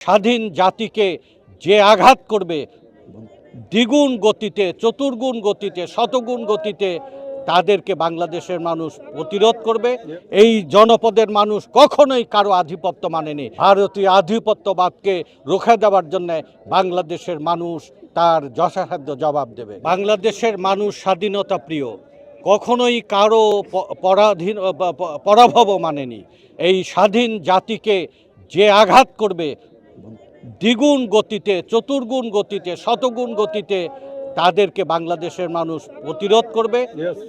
স্বাধীন জাতিকে যে আঘাত করবে দ্বিগুণ গতিতে, চতুর্গুণ গতিতে, শতগুণ গতিতে তাদেরকে বাংলাদেশের মানুষ প্রতিরোধ করবে। এই জনপদের মানুষ কখনোই কারো আধিপত্য মানেনি। ভারতীয় আধিপত্যবাদকে রুখে দেওয়ার জন্য বাংলাদেশের মানুষ তার যথাসাধ্য জবাব দেবে। বাংলাদেশের মানুষ স্বাধীনতা প্রিয়, কখনোই কারো পরাভব মানেনি। এই স্বাধীন জাতিকে যে আঘাত করবে দ্বিগুণ গতিতে, চতুর্গুণ গতিতে, শতগুণ গতিতে তাদেরকে বাংলাদেশের মানুষ প্রতিরোধ করবে,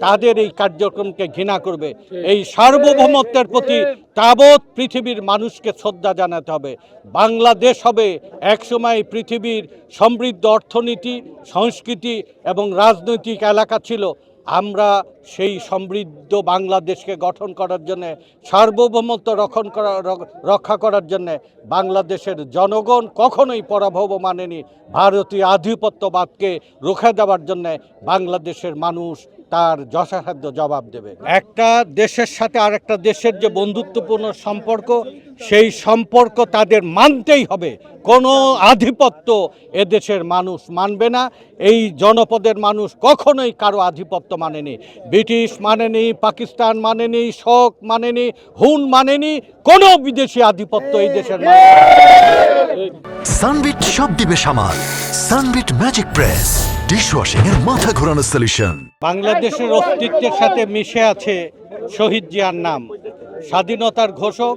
তাদের এই কার্যক্রমকে ঘৃণা করবে। এই সার্বভৌমত্বের প্রতি তাবৎ পৃথিবীর মানুষকে শ্রদ্ধা জানাতে হবে। বাংলাদেশ হবে একসময় পৃথিবীর সমৃদ্ধ অর্থনীতি, সংস্কৃতি এবং রাজনৈতিক এলাকা ছিল। আমরা সেই সমৃদ্ধ বাংলাদেশকে গঠন করার জন্য, সার্বভৌমত্ব রক্ষা করার জন্য বাংলাদেশের জনগণ কখনোই পরাভব মানেনি। ভারতীয় আধিপত্যবাদকে রুখে দেওয়ার জন্য বাংলাদেশের মানুষ তার যথাসাধ্য জবাব দেবে। একটা দেশের সাথে আরেকটা দেশের যে বন্ধুত্বপূর্ণ সম্পর্ক, সেই সম্পর্ক তাদের মানতেই হবে। কোনো আধিপত্য এদেশের মানুষ মানবে না। এই জনপদের মানুষ কখনোই কারো আধিপত্য মানেনি। ব্রিটিশ মানেনি, পাকিস্তান মানেনি, শক মানেনি, হুন মানেনি, কোনো বিদেশি আধিপত্য এই দেশের মানুষ। সানবিট সব দিবে সামাল। সানবিট ম্যাজিক প্রেস ডিশওয়াশিং এর মাথা ঘোরানো সলিউশন। বাংলাদেশের অস্তিত্বের সাথে মিশে আছে শহীদ জিয়ার নাম। স্বাধীনতার ঘোষক,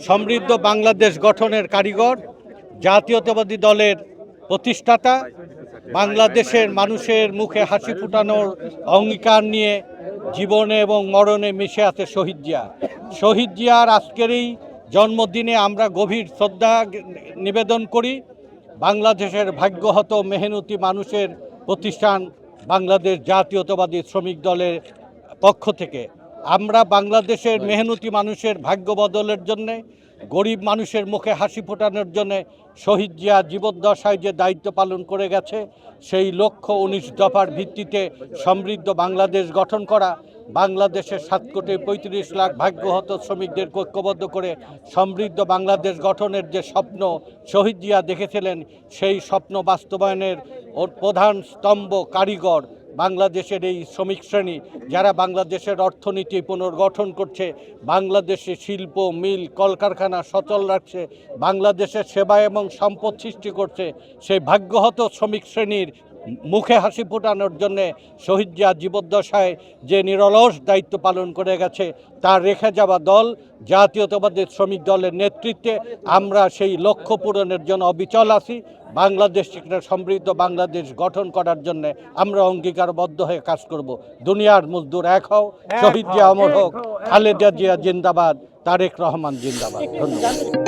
সমৃদ্ধ বাংলাদেশ গঠনের কারিগর, জাতীয়তাবাদী দলের প্রতিষ্ঠাতা, বাংলাদেশের মানুষের মুখে হাসি ফুটানোর অঙ্গীকার নিয়ে জীবনে এবং মরণে মিশে আছে শহীদ জিয়া। শহীদ জিয়ার আজকের এই জন্মদিনে আমরা গভীর শ্রদ্ধা নিবেদন করি। বাংলাদেশের ভাগ্যহত মেহনতি মানুষের প্রতিষ্ঠান বাংলাদেশ জাতীয়তাবাদী শ্রমিক দলের পক্ষ থেকে আমরা বাংলাদেশের মেহনতি মানুষের ভাগ্য বদলের জন্যে, গরিব মানুষের মুখে হাসি ফোটানোর জন্যে শহীদ জিয়া জীবদ্দশায় যে দায়িত্ব পালন করে গেছে, সেই লক্ষ্য 19 দফার ভিত্তিতে সমৃদ্ধ বাংলাদেশ গঠন করা, বাংলাদেশের 7,35 লাখ ভাগ্যহত শ্রমিকদের ঐক্যবদ্ধ করে সমৃদ্ধ বাংলাদেশ গঠনের যে স্বপ্ন শহীদ জিয়া দেখেছিলেন, সেই স্বপ্ন বাস্তবায়নের প্রধান স্তম্ভ কারিগর বাংলাদেশের এই শ্রমিক শ্রেণী, যারা বাংলাদেশের অর্থনীতি পুনর্গঠন করছে, বাংলাদেশে শিল্প, মিল, কলকারখানা সচল রাখছে, বাংলাদেশের সেবা এবং সম্পদ সৃষ্টি করছে। সেই ভাগ্যহত শ্রমিক শ্রেণীর মুখে হাসি ফোটানোর জন্যে শহীদ জিয়া জীবদ্দশায় যে নিরলস দায়িত্ব পালন করে গেছে, তার রেখে যাওয়া দল জাতীয়তাবাদী শ্রমিক দলের নেতৃত্বে আমরা সেই লক্ষ্য পূরণের জন্য অবিচল আছি। বাংলাদেশকে সমৃদ্ধ বাংলাদেশ গঠন করার জন্য আমরা অঙ্গীকারবদ্ধ হয়ে কাজ করব। দুনিয়ার মজদুর এক হও, শহীদ জিয়া অমর হোক, খালেদা জিয়া জিন্দাবাদ, তারেক রহমান জিন্দাবাদ। ধন্যবাদ।